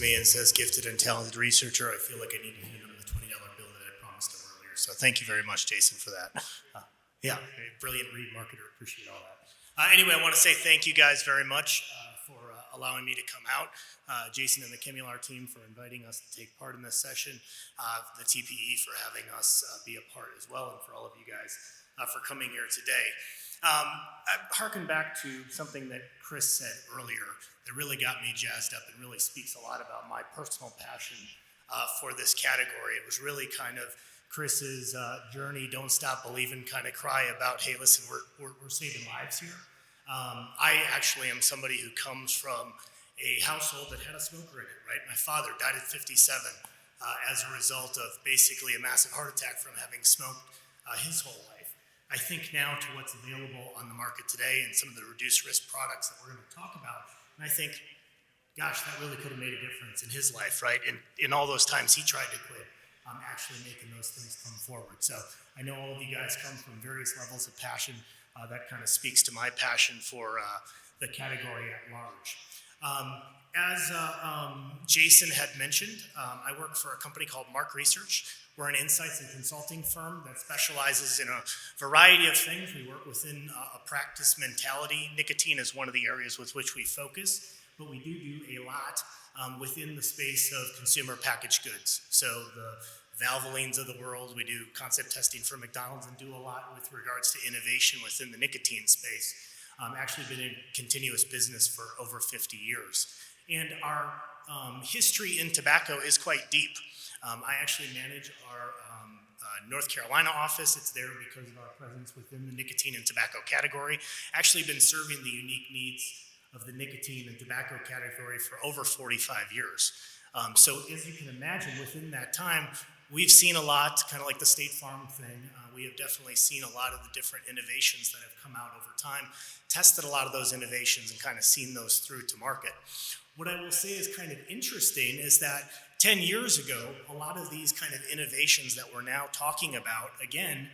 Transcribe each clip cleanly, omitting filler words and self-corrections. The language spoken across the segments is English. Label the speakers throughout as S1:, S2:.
S1: me and says gifted and talented researcher, I feel like I need to hand him the $20 bill that I promised him earlier. So thank you very much, Jason, for that. Yeah, brilliant read marketer. Appreciate all that. Anyway, I want to say thank you guys very much for allowing me to come out. Jason and the Chemular team for inviting us to take part in this session. The TPE for having us be a part as well, and for all of you guys for coming here today. I harken back to something that Chris said earlier that really got me jazzed up and really speaks a lot about my personal passion for this category. It was really kind of Chris's journey, don't stop believing, kind of cry about, hey, listen, we're saving lives here. I actually am somebody who comes from a household that had a smoker in it, right? My father died at 57 as a result of basically a massive heart attack from having smoked his whole life. I think now to what's available on the market today and some of the reduced risk products that we're going to talk about, and I think, gosh, that really could have made a difference in his life, right? And in all those times he tried to quit, actually making those things come forward. So I know all of you guys come from various levels of passion. That kind of speaks to my passion for the category at large. As Jason had mentioned, I work for a company called MARC Research. We're an insights and consulting firm that specializes in a variety of things. We work within a practice mentality. Nicotine is one of the areas with which we focus, but we do a lot within the space of consumer packaged goods. So the Valvolines of the world, we do concept testing for McDonald's and do a lot with regards to innovation within the nicotine space. Actually been in continuous business for over 50 years. And our history in tobacco is quite deep. I actually manage our North Carolina office. It's there because of our presence within the nicotine and tobacco category. Actually been serving the unique needs of the nicotine and tobacco category for over 45 years. So as you can imagine, within that time, we've seen a lot, kind of like the State Farm thing. We have definitely seen a lot of the different innovations that have come out over time, tested a lot of those innovations and kind of seen those through to market. What I will say is kind of interesting is that 10 years ago, a lot of these kind of innovations that we're now talking about, again,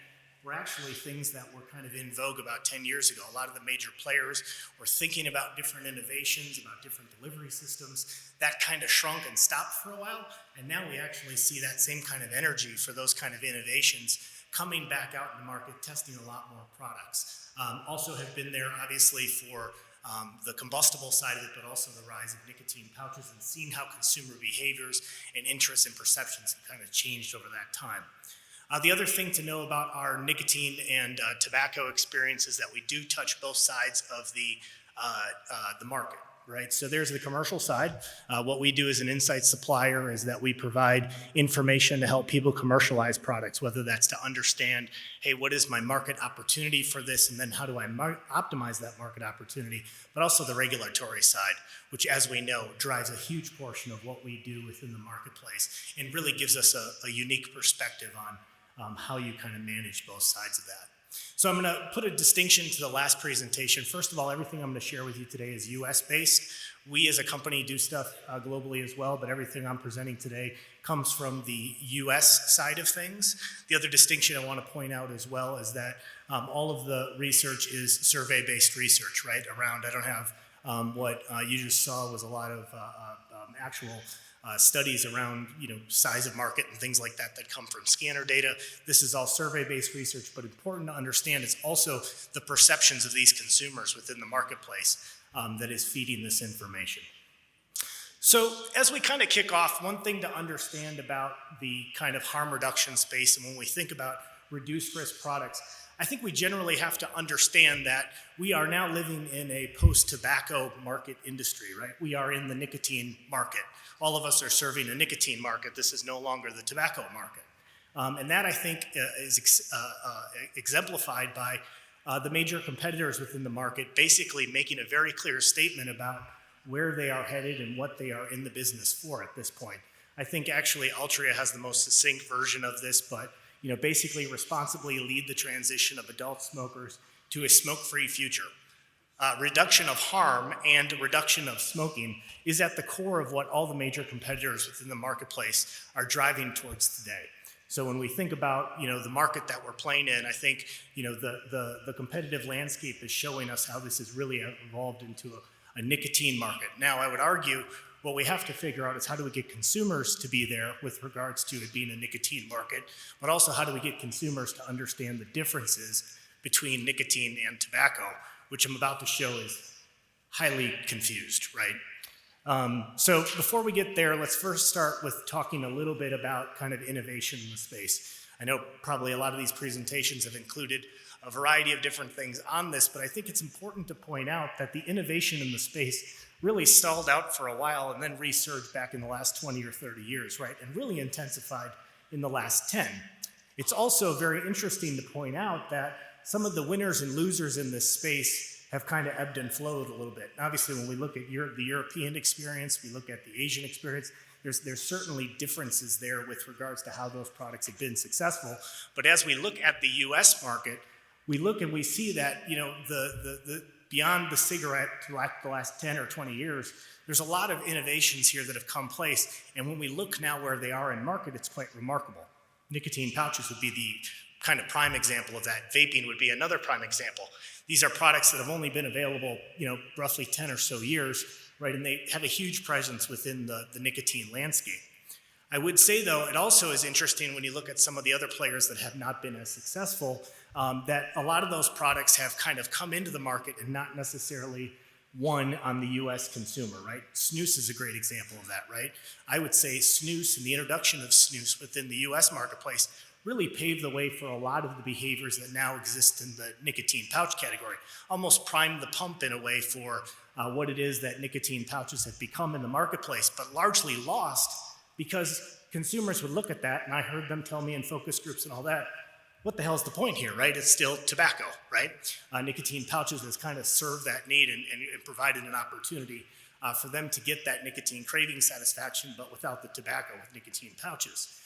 S1: were actually things that were kind of in vogue about 10 years ago. A lot of the major players were thinking about different innovations, about different delivery systems. That kind of shrunk and stopped for a while, and now we actually see that same kind of energy for those kind of innovations coming back out in the market, testing a lot more products. Also have been there, obviously, for the combustible side of it, but also the rise of nicotine pouches and seeing how consumer behaviors and interests and perceptions have kind of changed over that time. The other thing to know about our nicotine and tobacco experience is that we do touch both sides of the market, right? So there's the commercial side. What we do as an insight supplier is that we provide information to help people commercialize products, whether that's to understand, hey, what is my market opportunity for this, and then how do I optimize that market opportunity, but also the regulatory side, which, as we know, drives a huge portion of what we do within the marketplace and really gives us a unique perspective on how you kind of manage both sides of that. So I'm going to put a distinction to the last presentation. First of all, everything I'm going to share with you today is US-based. We as a company do stuff globally as well, but everything I'm presenting today comes from the US side of things. The other distinction I want to point out as well is that all of the research is survey-based research, right? Around, I don't have what you just saw was a lot of actual studies around, size of market and things like that come from scanner data. This is all survey-based research, but important to understand it's also the perceptions of these consumers within the marketplace that is feeding this information. So as we kind of kick off, one thing to understand about the kind of harm reduction space, and when we think about reduced risk products, I think we generally have to understand that we are now living in a post-tobacco market industry, right? We are in the nicotine market. All of us are serving a nicotine market. This is no longer the tobacco market. And that, I think, is exemplified by the major competitors within the market basically making a very clear statement about where they are headed and what they are in the business for at this point. I think actually Altria has the most succinct version of this, but basically responsibly lead the transition of adult smokers to a smoke-free future. Reduction of harm and reduction of smoking is at the core of what all the major competitors within the marketplace are driving towards today. So when we think about the market that we're playing in, I think the competitive landscape is showing us how this has really evolved into a nicotine market. Now, I would argue what we have to figure out is how do we get consumers to be there with regards to it being a nicotine market, but also how do we get consumers to understand the differences between nicotine and tobacco, which I'm about to show is highly confused, right? So before we get there, let's first start with talking a little bit about kind of innovation in the space. I know probably a lot of these presentations have included a variety of different things on this, but I think it's important to point out that the innovation in the space really stalled out for a while and then resurged back in the last 20 or 30 years, right? And really intensified in the last 10. It's also very interesting to point out that some of the winners and losers in this space have kind of ebbed and flowed a little bit. Obviously, when we look at the European experience, we look at the Asian experience, there's certainly differences there with regards to how those products have been successful. But as we look at the US market, we look and we see that, you know, the beyond the cigarette to the last 10 or 20 years, there's a lot of innovations here that have come place. And when we look now where they are in market, it's quite remarkable. Nicotine pouches would be the kind of prime example of that. Vaping would be another prime example. These are products that have only been available, you know, roughly 10 or so years, right? And they have a huge presence within the nicotine landscape. I would say, though, it also is interesting when you look at some of the other players that have not been as successful, that a lot of those products have kind of come into the market and not necessarily won on the US consumer, right? Snus is a great example of that, right? I would say snus and the introduction of snus within the US marketplace really paved the way for a lot of the behaviors that now exist in the nicotine pouch category, almost primed the pump in a way for what it is that nicotine pouches have become in the marketplace, but largely lost because consumers would look at that, and I heard them tell me in focus groups and all that, what the hell's the point here, right? It's still tobacco, right? Nicotine pouches has kind of served that need and provided an opportunity for them to get that nicotine craving satisfaction, but without the tobacco with nicotine pouches.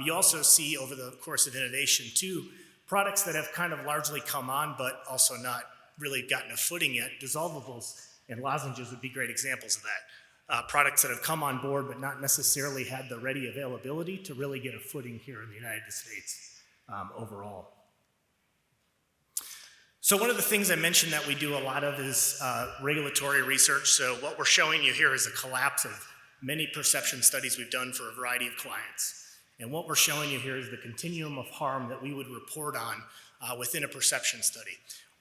S1: You also see over the course of innovation too, products that have kind of largely come on, but also not really gotten a footing yet. Dissolvables and lozenges would be great examples of that. Products that have come on board, but not necessarily had the ready availability to really get a footing here in the United States overall. So one of the things I mentioned that we do a lot of is regulatory research. So what we're showing you here is a collapse of many perception studies we've done for a variety of clients. And what we're showing you here is the continuum of harm that we would report on within a perception study.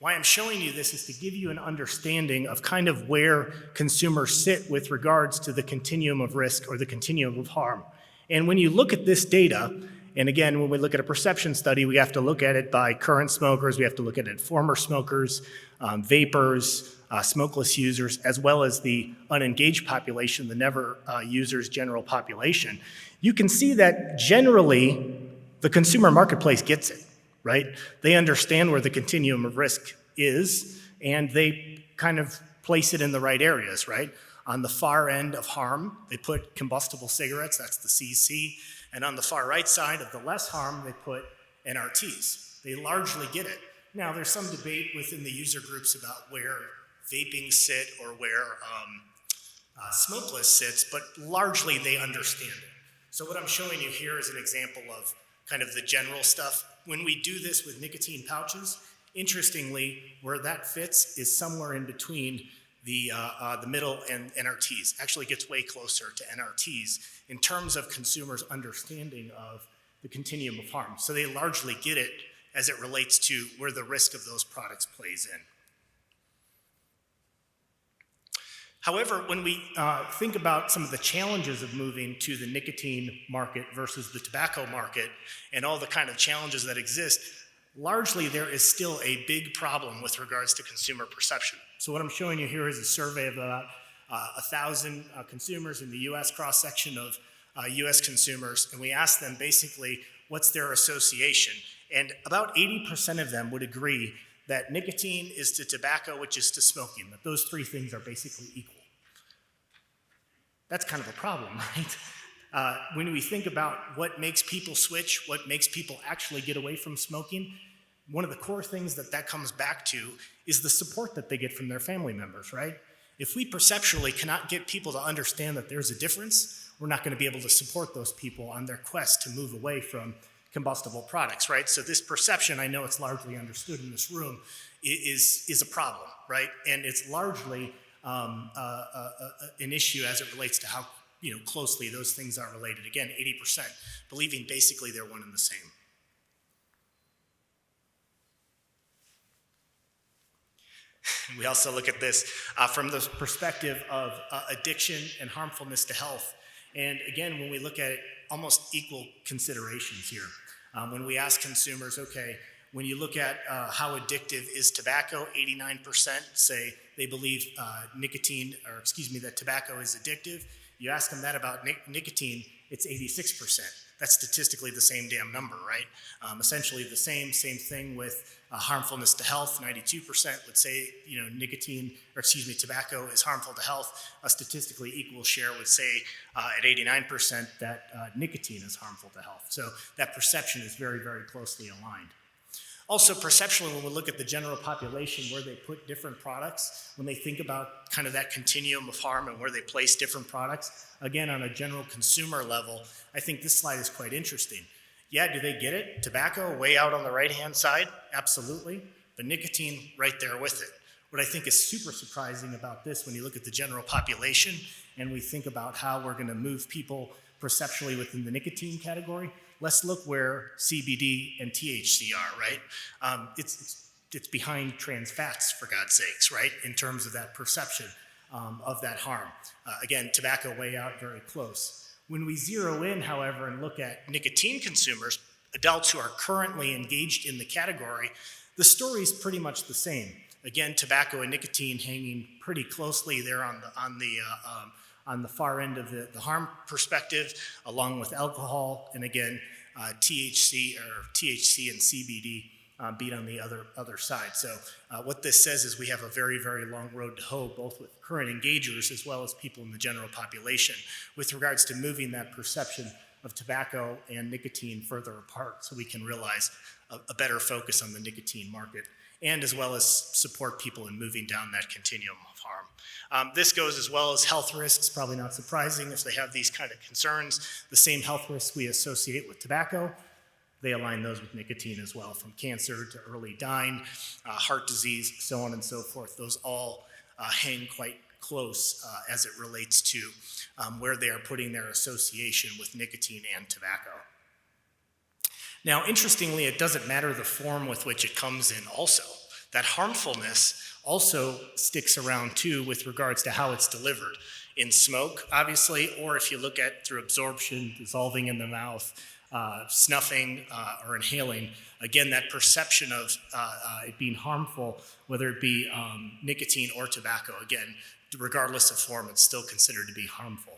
S1: Why I'm showing you this is to give you an understanding of kind of where consumers sit with regards to the continuum of risk or the continuum of harm. And when you look at this data, and again, when we look at a perception study, we have to look at it by current smokers, we have to look at it former smokers, vapors, smokeless users, as well as the unengaged population, the never users general population. You can see that generally the consumer marketplace gets it, right? They understand where the continuum of risk is, and they kind of place it in the right areas, right? On the far end of harm, they put combustible cigarettes, that's the CC, and on the far right side of the less harm, they put NRTs. They largely get it. Now, there's some debate within the user groups about where vaping sit or where smokeless sits, but largely they understand it. So what I'm showing you here is an example of kind of the general stuff. When we do this with nicotine pouches, interestingly, where that fits is somewhere in between the middle and NRTs. Actually gets way closer to NRTs in terms of consumers' understanding of the continuum of harm. So they largely get it as it relates to where the risk of those products plays in. However, when we think about some of the challenges of moving to the nicotine market versus the tobacco market and all the kind of challenges that exist, largely there is still a big problem with regards to consumer perception. So what I'm showing you here is a survey of about 1,000 consumers in the US, cross-section of US consumers, and we asked them basically what's their association. And about 80% of them would agree that nicotine is to tobacco, which is to smoking, that those three things are basically equal. That's kind of a problem, right? When we think about what makes people switch, what makes people actually get away from smoking, one of the core things that comes back to is the support that they get from their family members, right? If we perceptually cannot get people to understand that there's a difference, we're not going to be able to support those people on their quest to move away from combustible products, right? So this perception, I know it's largely understood in this room, is a problem, right? And it's largely an issue as it relates to how closely those things are related. Again, 80% believing basically they're one and the same. We also look at this from the perspective of addiction and harmfulness to health. And again, when we look at it, almost equal considerations here. When we ask consumers, okay, when you look at how addictive is tobacco, 89% say they believe that tobacco is addictive. You ask them that about nicotine, it's 86%. That's statistically the same damn number, right? Essentially the same thing with harmfulness to health. 92% would say, tobacco is harmful to health. A statistically equal share would say at 89% that nicotine is harmful to health. So that perception is very, very closely aligned. Also, perceptually, when we look at the general population, where they put different products, when they think about kind of that continuum of harm and where they place different products, again, on a general consumer level, I think this slide is quite interesting. Yeah, do they get it? Tobacco way out on the right-hand side? Absolutely. But nicotine right there with it. What I think is super surprising about this, when you look at the general population and we think about how we're going to move people perceptually within the nicotine category, let's look where CBD and THC are, right? It's behind trans fats, for God's sakes, right? In terms of that perception of that harm. Again, tobacco way out very close. When we zero in, however, and look at nicotine consumers, adults who are currently engaged in the category, the story is pretty much the same. Again, tobacco and nicotine hanging pretty closely there on the far end of the harm perspective, along with alcohol, and again, THC and CBD beat on the other side. So what this says is we have a very, very long road to hoe, both with current engagers as well as people in the general population, with regards to moving that perception of tobacco and nicotine further apart so we can realize a better focus on the nicotine market, and as well as support people in moving down that continuum of harm. This goes as well as health risks, probably not surprising if they have these kind of concerns. The same health risks we associate with tobacco, they align those with nicotine as well, from cancer to early dying, heart disease, so on and so forth. Those all hang quite close as it relates to where they are putting their association with nicotine and tobacco. Now, interestingly, it doesn't matter the form with which it comes in also. That harmfulness also sticks around too with regards to how it's delivered. In smoke, obviously, or if you look at through absorption, dissolving in the mouth, snuffing or inhaling, again, that perception of it being harmful, whether it be nicotine or tobacco, again, regardless of form, it's still considered to be harmful.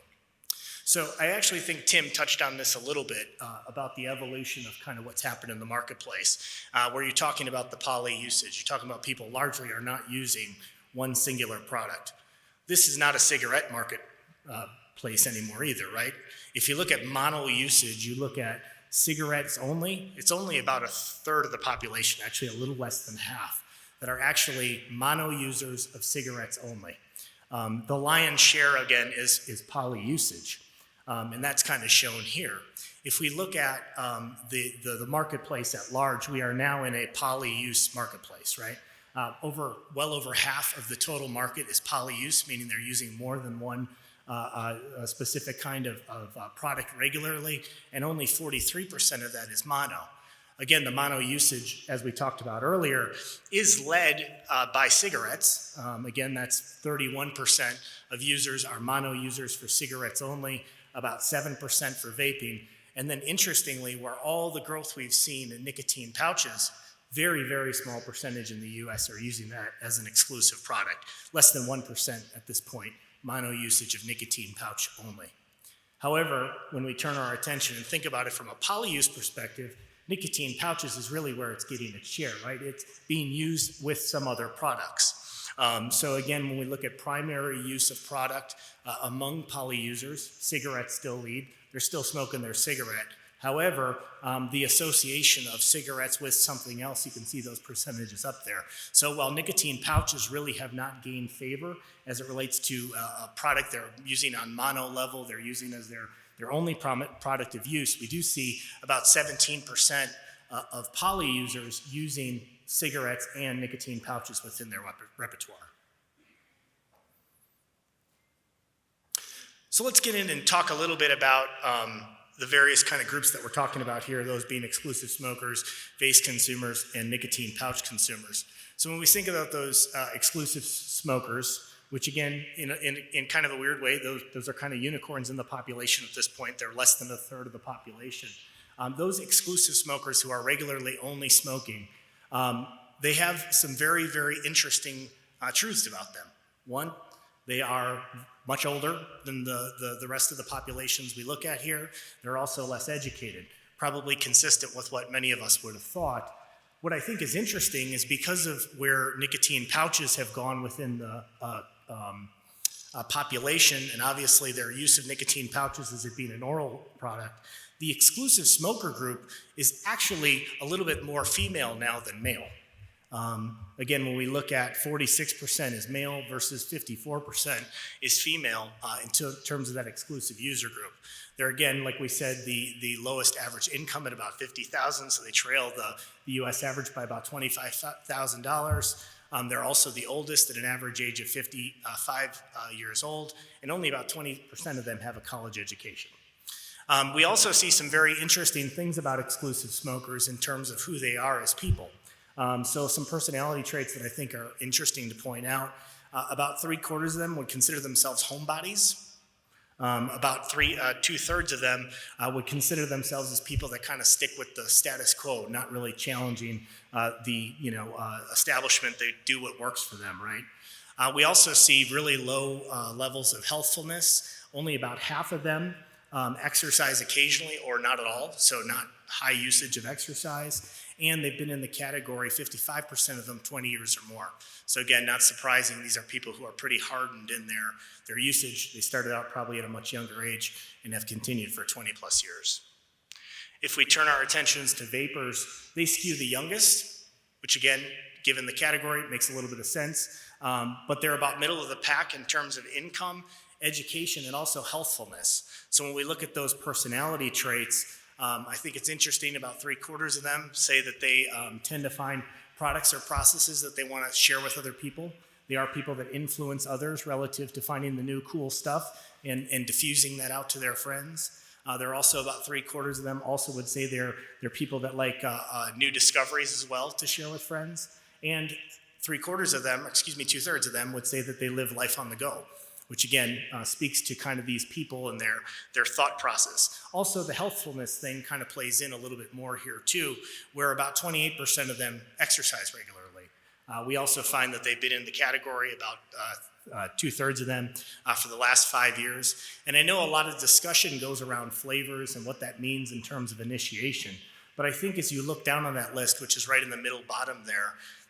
S1: So I actually think Tim touched on this a little bit about the evolution of kind of what's happened in the marketplace, where you're talking about the poly usage. You're talking about people largely are not using one singular product. This is not a cigarette market place anymore either, right? If you look at mono usage, you look at cigarettes only, it's only about a third of the population, actually a little less than half, that are actually mono users of cigarettes only. The lion's share, again, is poly usage. And that's kind of shown here. If we look at the marketplace at large, we are now in a poly-use marketplace, right? Well over half of the total market is poly-use, meaning they're using more than one a specific kind of product regularly, and only 43% of that is mono. Again, the mono usage, as we talked about earlier, is led by cigarettes. Again, that's 31% of users are mono users for cigarettes only, about 7% for vaping. And then interestingly, where all the growth we've seen in nicotine pouches, very, very small percentage in the US are using that as an exclusive product. Less than 1% at this point, mono usage of nicotine pouch only. However, when we turn our attention and think about it from a poly-use perspective, nicotine pouches is really where it's getting its share, right? It's being used with some other products. So again, when we look at primary use of product among poly users, cigarettes still lead. They're still smoking their cigarette. However, the association of cigarettes with something else, you can see those percentages up there. So while nicotine pouches really have not gained favor as it relates to a product they're using on mono level, they're using as their only product of use, we do see about 17% of poly users using cigarettes and nicotine pouches within their repertoire. So let's get in and talk a little bit about the various kind of groups that we're talking about here, those being exclusive smokers, vape consumers, and nicotine pouch consumers. So when we think about those exclusive smokers, which again, in kind of a weird way, those are kind of unicorns in the population at this point. They're less than a third of the population. Those exclusive smokers who are regularly only smoking, they have some very, very interesting truths about them. One, they are much older than the rest of the populations we look at here. They're also less educated, probably consistent with what many of us would have thought. What I think is interesting is because of where nicotine pouches have gone within the population, and obviously their use of nicotine pouches as it being an oral product, the exclusive smoker group is actually a little bit more female now than male. Again, when we look at 46% is male versus 54% is female in terms of that exclusive user group. They're, again, like we said, the lowest average income at about $50,000, so they trail the U.S. average by about $25,000. They're also the oldest at an average age of 55 years old, and only about 20% of them have a college education. We also see some very interesting things about exclusive smokers in terms of who they are as people. So some personality traits that I think are interesting to point out. About 3/4 of them would consider themselves homebodies. About 2/3 of them would consider themselves as people that kind of stick with the status quo, not really challenging the establishment. They do what works for them, right? We also see really low levels of healthfulness. Only about half of them exercise occasionally or not at all, so not high usage of exercise. And they've been in the category, 55% of them, 20 years or more. So again, not surprising, these are people who are pretty hardened in their usage. They started out probably at a much younger age and have continued for 20 plus years. If we turn our attentions to vapors, they skew the youngest, which again, given the category, makes a little bit of sense. But they're about middle of the pack in terms of income, education, and also healthfulness. So when we look at those personality traits, I think it's interesting, about 3/4 of them say that they tend to find products or processes that they want to share with other people. They are people that influence others relative to finding the new cool stuff and diffusing that out to their friends. There are also about 3/4 of them also would say they're people that like new discoveries as well to share with friends. And 2/3 of them would say that they live life on the go, which again speaks to kind of these people and their thought process. Also, the healthfulness thing kind of plays in a little bit more here too, where about 28% of them exercise regularly. We also find that they've been in the category, about 2/3 of them, for the last 5 years. And I know a lot of discussion goes around flavors and what that means in terms of initiation. But I think as you look down on that list, which is right in the middle bottom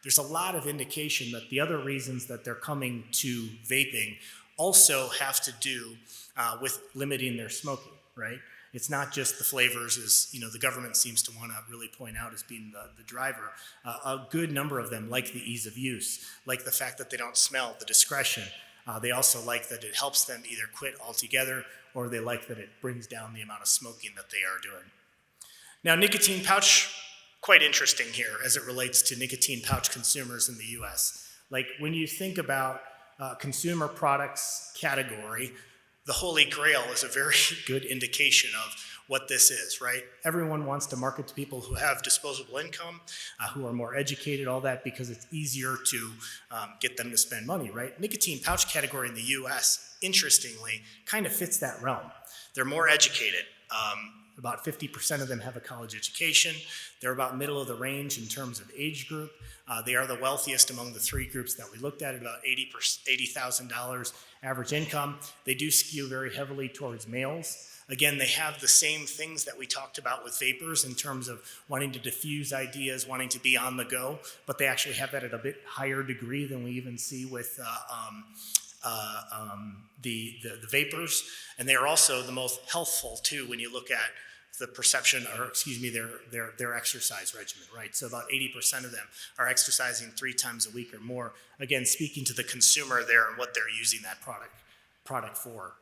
S1: there's a lot of indication that the other reasons that they're coming to vaping also have to do with limiting their smoking, right? It's not just the flavors, as the government seems to want to really point out as being the driver. A good number of them like the ease of use, like the fact that they don't smell, the discretion. They also like that it helps them either quit altogether, or they like that it brings down the amount of smoking that they are doing. Now, nicotine pouch, quite interesting here as it relates to nicotine pouch consumers in the US. Like when you think about consumer products category, the Holy Grail is a very good indication of what this is, right? Everyone wants to market to people who have disposable income, who are more educated, all that, because it's easier to get them to spend money, right? Nicotine pouch category in the US, interestingly, kind of fits that realm. They're more educated. About 50% of them have a college education. They're about middle of the range in terms of age group. They are the wealthiest among the three groups that we looked at about $80,000 average income. They do skew very heavily towards males. Again, they have the same things that we talked about with vapors in terms of wanting to diffuse ideas, wanting to be on the go, but they actually have that at a bit higher degree than we even see with the vapors. And they are also the most healthful too when you look at the perception, their exercise regimen, right? So about 80% of them are exercising 3 times a week or more. Again, speaking to the consumer there and what they're using that product for.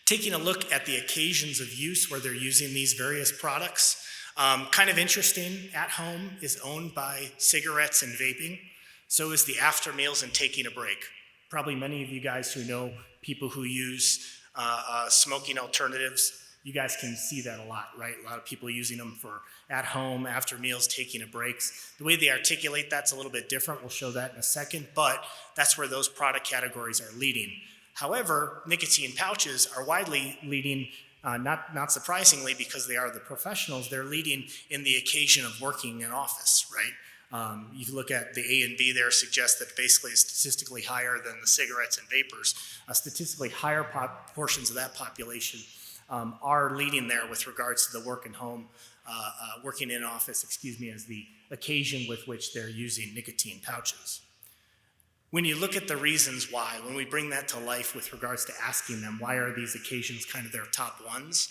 S1: Taking a look at the occasions of use where they're using these various products, kind of interesting, At Home is owned by cigarettes and vaping. So is the after meals and taking a break. Probably many of you guys who know people who use smoking alternatives. You guys can see that a lot, right? A lot of people using them for at home, after meals, taking a breaks. The way they articulate that's a little bit different. We'll show that in a second, but that's where those product categories are leading. However, nicotine pouches are widely leading, not surprisingly, because they are the professionals, they're leading in the occasion of working in office, right? You look at the A and B there, suggest that basically is statistically higher than the cigarettes and vapors. Statistically higher portions of that population are leading there with regards to the work and home, working in office, as the occasion with which they're using nicotine pouches. When you look at the reasons why, when we bring that to life with regards to asking them why are these occasions kind of their top ones,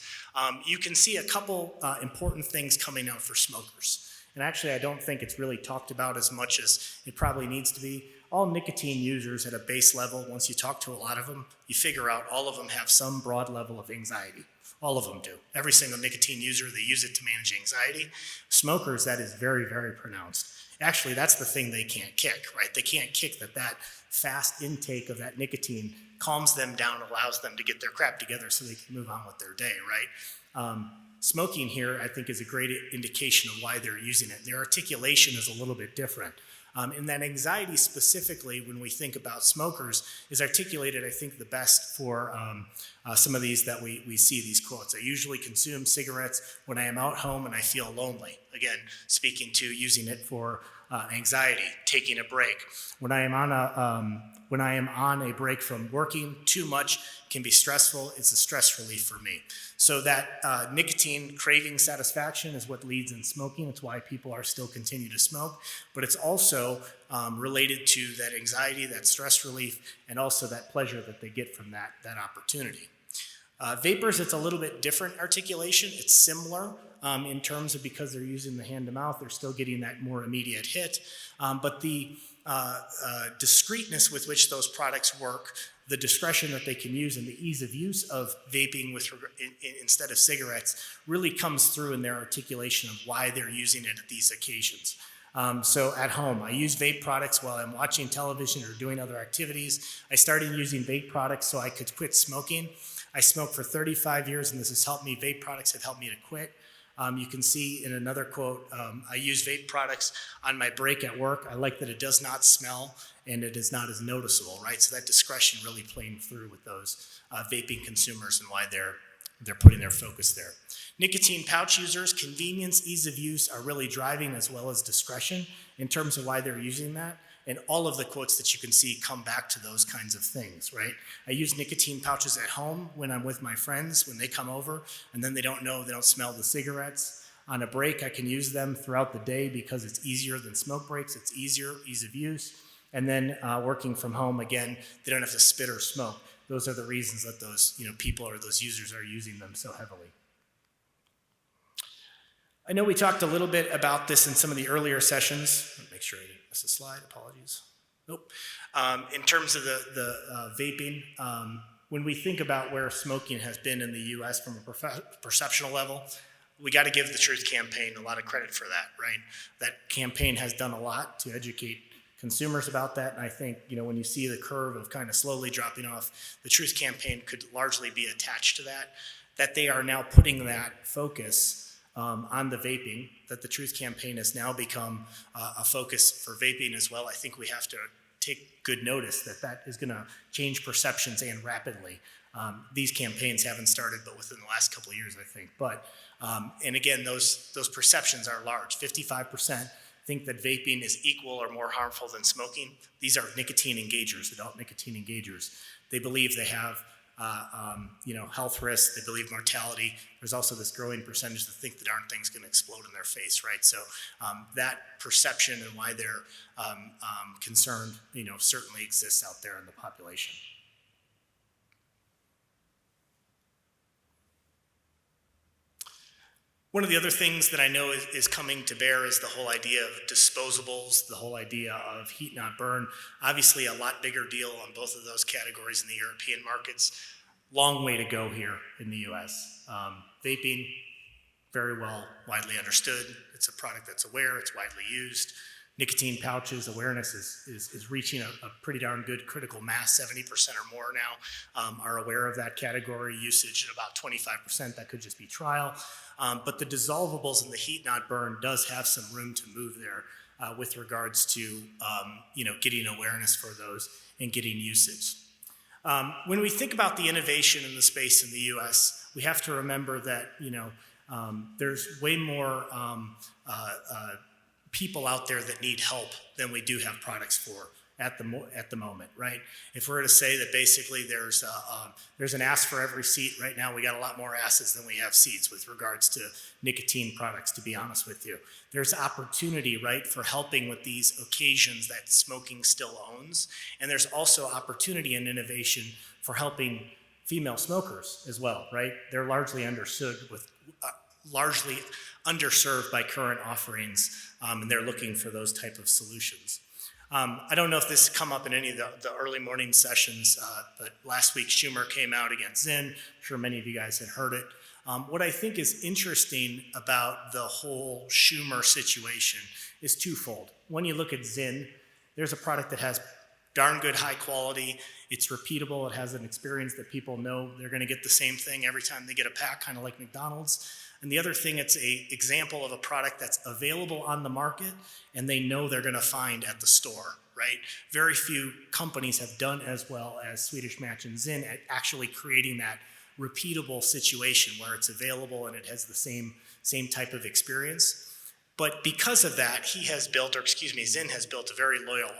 S1: you can see a couple important things coming out for smokers. And actually, I don't think it's really talked about as much as it probably needs to be. All nicotine users at a base level, once you talk to a lot of them, you figure out all of them have some broad level of anxiety. All of them do. Every single nicotine user, they use it to manage anxiety. Smokers, that is very, very pronounced. Actually, that's the thing they can't kick, right? They can't kick that fast intake of that nicotine calms them down, allows them to get their crap together so they can move on with their day, right? Smoking here, I think, is a great indication of why they're using it. Their articulation is a little bit different. And that anxiety specifically, when we think about smokers, is articulated, I think, the best for some of these that we see, these quotes. I usually consume cigarettes when I am out home and I feel lonely. Again, speaking to using it for anxiety, taking a break. When I am on a break from working, too much can be stressful. It's a stress relief for me. So that nicotine craving satisfaction is what leads in smoking. It's why people are still continue to smoke. But it's also related to that anxiety, that stress relief, and also that pleasure that they get from that opportunity. Vapors, it's a little bit different articulation. It's similar in terms of because they're using the hand to mouth, they're still getting that more immediate hit. But the discreteness with which those products work, the discretion that they can use, and the ease of use of vaping instead of cigarettes really comes through in their articulation of why they're using it at these occasions. So at home, I use vape products while I'm watching television or doing other activities. I started using vape products so I could quit smoking. I smoked for 35 years, and this has helped me. Vape products have helped me to quit. You can see in another quote, I use vape products on my break at work. I like that it does not smell and it is not as noticeable, right? So that discretion really playing through with those vaping consumers and why they're putting their focus there. Nicotine pouch users, convenience, ease of use are really driving as well as discretion in terms of why they're using that. And all of the quotes that you can see come back to those kinds of things, right? I use nicotine pouches at home when I'm with my friends, when they come over, and then they don't smell the cigarettes. On a break, I can use them throughout the day because it's easier than smoke breaks. It's easier, ease of use. And then working from home, again, they don't have to spit or smoke. Those are the reasons that those people or those users are using them so heavily. I know we talked a little bit about this in some of the earlier sessions. Let me make sure I didn't miss a slide. Apologies. Nope. In terms of the vaping, when we think about where smoking has been in the U.S. from a perceptual level, we got to give the Truth Campaign a lot of credit for that, right? That campaign has done a lot to educate consumers about that, and I think when you see the curve of kind of slowly dropping off, the Truth Campaign could largely be attached to that they are now putting that focus on the vaping, that the Truth Campaign has now become a focus for vaping as well. I think we have to take good notice that is going to change perceptions and rapidly. These campaigns haven't started but within the last couple of years, I think. But, and again, those perceptions are large. 55% think that vaping is equal or more harmful than smoking. These are nicotine engagers, adult nicotine engagers. They believe they have health risks, they believe mortality. There's also this growing percentage that think that aren't things going to explode in their face, right? So that perception and why they're concerned, certainly exists out there in the population. One of the other things that I know is coming to bear is the whole idea of disposables, the whole idea of heat not burn. Obviously, a lot bigger deal on both of those categories in the European markets. Long way to go here in the US. Vaping, very well, widely understood. It's a product that's aware, it's widely used. Nicotine pouches awareness is reaching a pretty darn good critical mass. 70% or more now are aware of that category. Usage at about 25%. That could just be trial. But the dissolvables and the heat not burn does have some room to move there with regards to getting awareness for those and getting usage. When we think about the innovation in the space in the U.S., we have to remember that there's way more people out there that need help than we do have products for at the moment, right? If we're to say that basically there's an ass for every seat right now, we got a lot more asses than we have seats with regards to nicotine products, to be honest with you. There's opportunity, right, for helping with these occasions that smoking still owns, and there's also opportunity and innovation for helping female smokers as well, right? They're largely underserved by current offerings, and they're looking for those type of solutions. I don't know if this has come up in any of the early morning sessions, but last week Schumer came out against Zyn. I'm sure many of you guys had heard it. What I think is interesting about the whole Schumer situation is twofold. When you look at Zyn, there's a product that has darn good high quality. It's repeatable. It has an experience that people know they're going to get the same thing every time they get a pack, kind of like McDonald's. And the other thing, it's an example of a product that's available on the market and they know they're going to find at the store, right? Very few companies have done as well as Swedish Match and Zyn at actually creating that repeatable situation where it's available and it has the same type of experience. But because of that, Zyn has built a very loyal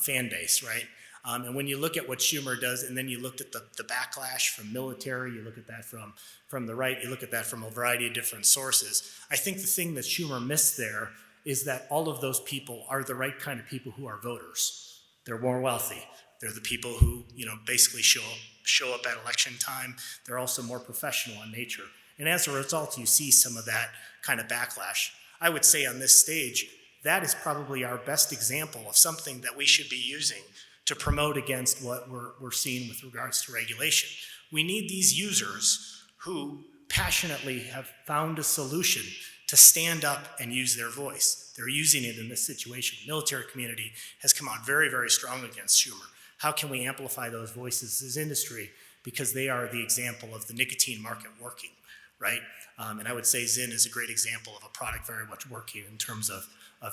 S1: fan base, right? And when you look at what Schumer does, and then you looked at the backlash from military, you look at that from the right, you look at that from a variety of different sources. I think the thing that Schumer missed there is that all of those people are the right kind of people who are voters. They're more wealthy. They're the people who, basically show up at election time. They're also more professional in nature. And as a result, you see some of that kind of backlash. I would say on this stage, that is probably our best example of something that we should be using to promote against what we're seeing with regards to regulation. We need these users who passionately have found a solution to stand up and use their voice. They're using it in this situation. The military community has come out very, very strong against Schumer. How can we amplify those voices as industry? Because they are the example of the nicotine market working, right? And I would say Zyn is a great example of a product very much working in terms of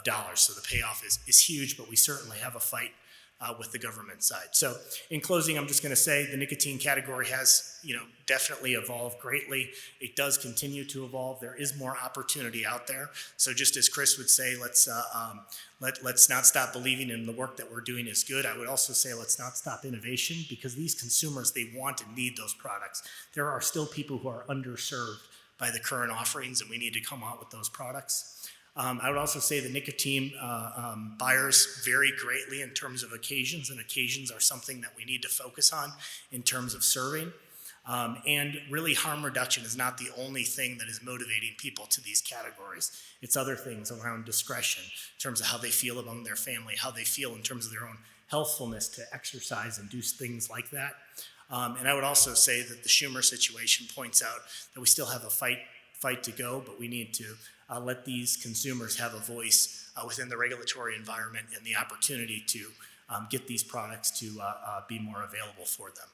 S1: dollars. So the payoff is huge, but we certainly have a fight with the government side. So in closing, I'm just going to say the nicotine category has, definitely evolved greatly. It does continue to evolve. There is more opportunity out there. So just as Chris would say, let's not stop believing in the work that we're doing is good. I would also say let's not stop innovation, because these consumers, they want and need those products. There are still people who are underserved by the current offerings, and we need to come out with those products. I would also say the nicotine buyers vary greatly in terms of occasions, and occasions are something that we need to focus on in terms of serving. And really, harm reduction is not the only thing that is motivating people to these categories. It's other things around discretion, in terms of how they feel among their family, how they feel in terms of their own healthfulness to exercise and do things like that. And I would also say that the Schumer situation points out that we still have a fight to go, but we need to let these consumers have a voice within the regulatory environment and the opportunity to get these products to be more available for them.